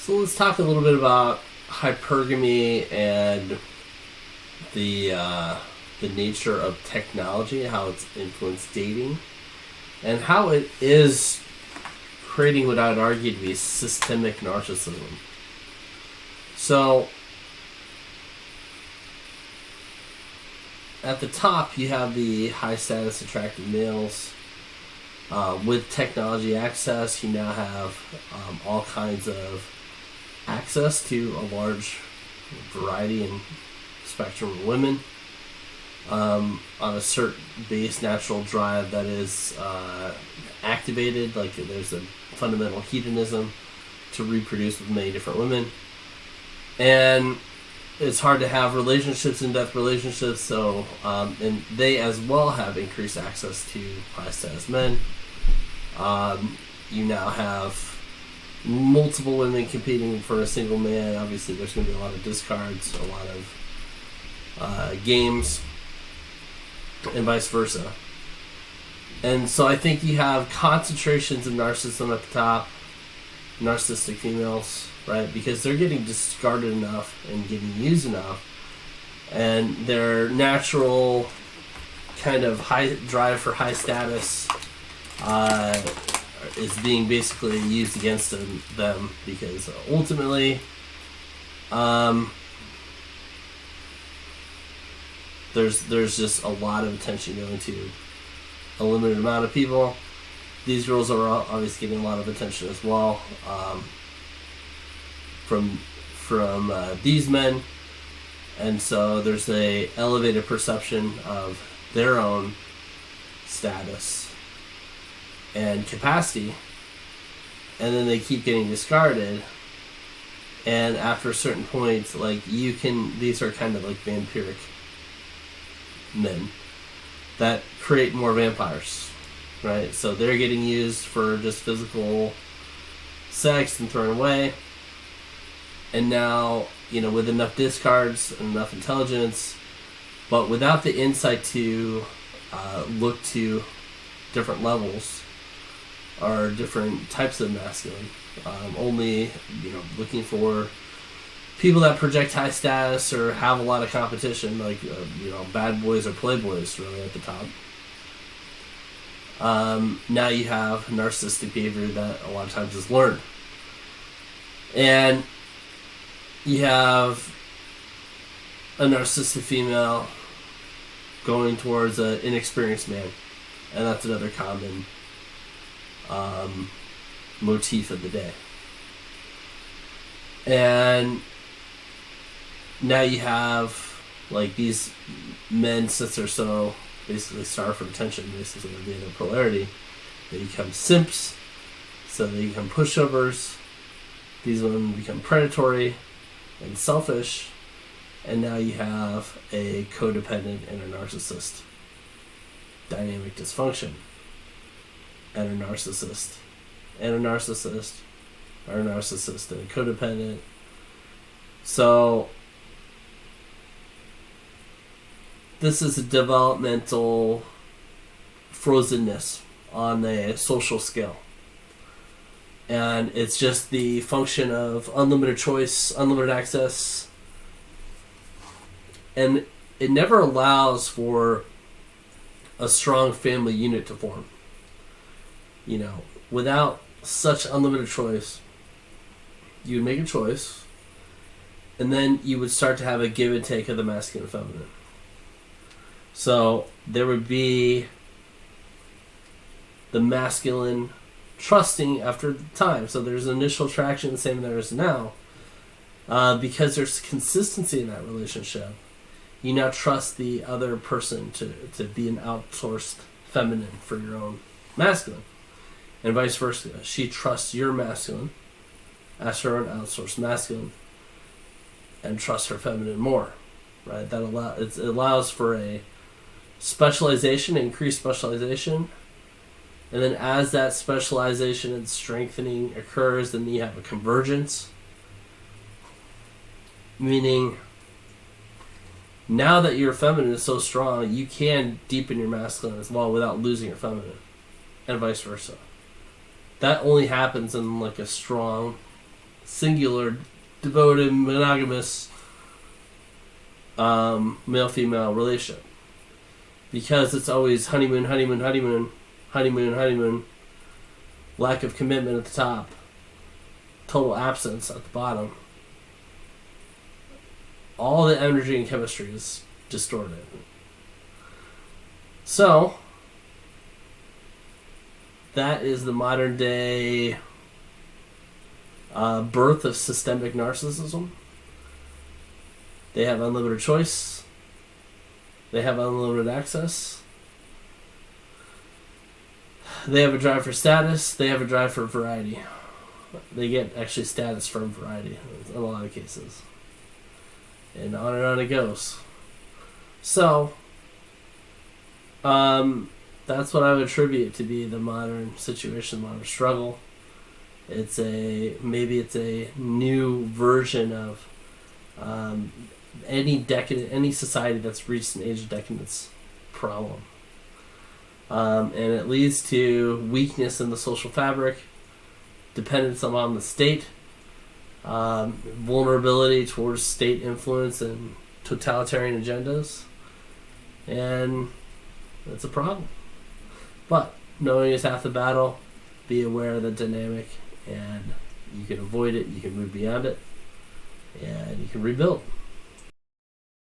So let's talk a little bit about hypergamy and the nature of technology, how it's influenced dating, and how it is creating what I would argue to be systemic narcissism. So at the top, you have the high status attractive males. With technology access, you now have all kinds of access to a large variety and spectrum of women on a certain base natural drive that is activated. Like there's a fundamental hedonism to reproduce with many different women, and it's hard to have relationships, in-depth relationships. So and they as well have increased access to high status men. You now have multiple women competing for a single man. Obviously, there's going to be a lot of discards, a lot of games, and vice versa. And so I think you have concentrations of narcissism at the top, narcissistic females, right? Because they're getting discarded enough and getting used enough, and their natural kind of high drive for high status is being basically used against them because ultimately there's just a lot of attention going to a limited amount of people. These girls are obviously getting a lot of attention as well from these men, and so there's a elevated perception of their own status and capacity, and then they keep getting discarded, and after a certain point, like these are kind of like vampiric men that create more vampires, right? So they're getting used for just physical sex and thrown away, and now, with enough discards and enough intelligence, but without the insight to look to different levels or different types of masculine, only looking for people that project high status or have a lot of competition, like bad boys or playboys, really at the top. Now you have narcissistic behavior that a lot of times is learned, and you have a narcissistic female going towards an inexperienced man, and that's another common motif of the day. And now you have like these men, since they're so basically starved for attention, basically being their polarity, they become simps, so they become pushovers. These women become predatory and selfish, and now you have a codependent and a narcissist dynamic dysfunction, and a narcissist and a narcissist, or a narcissist and a codependent. So this is a developmental frozenness on a social scale. And it's just the function of unlimited choice, unlimited access. And it never allows for a strong family unit to form. Without such unlimited choice, you would make a choice, and then you would start to have a give and take of the masculine and feminine. So there would be the masculine trusting after time. So there's initial attraction, the same there is now. Because there's consistency in that relationship, you now trust the other person to be an outsourced feminine for your own masculine. And vice versa. She trusts your masculine as her own outsourced masculine and trusts her feminine more. Right? It allows for a specialization, increased specialization. And then as that specialization and strengthening occurs, then you have a convergence. Meaning, now that your feminine is so strong, you can deepen your masculine as well without losing your feminine. And vice versa. That only happens in like a strong singular, devoted, monogamous male-female relationship. Because it's always honeymoon, honeymoon, honeymoon, honeymoon, honeymoon, lack of commitment at the top, total absence at the bottom. All the energy and chemistry is distorted. So, that is the modern day birth of systemic narcissism. They have unlimited choice. They have unlimited access. They have a drive for status. They have a drive for variety. They get actually status from variety in a lot of cases. And on it goes. So, that's what I would attribute to be the modern situation, modern struggle. Maybe it's a new version of any society that's reached an age of decadence problem. And it leads to weakness in the social fabric, dependence on the state, vulnerability towards state influence and totalitarian agendas, and that's a problem. But knowing is half the battle. Be aware of the dynamic, and you can avoid it, you can move beyond it, and you can rebuild.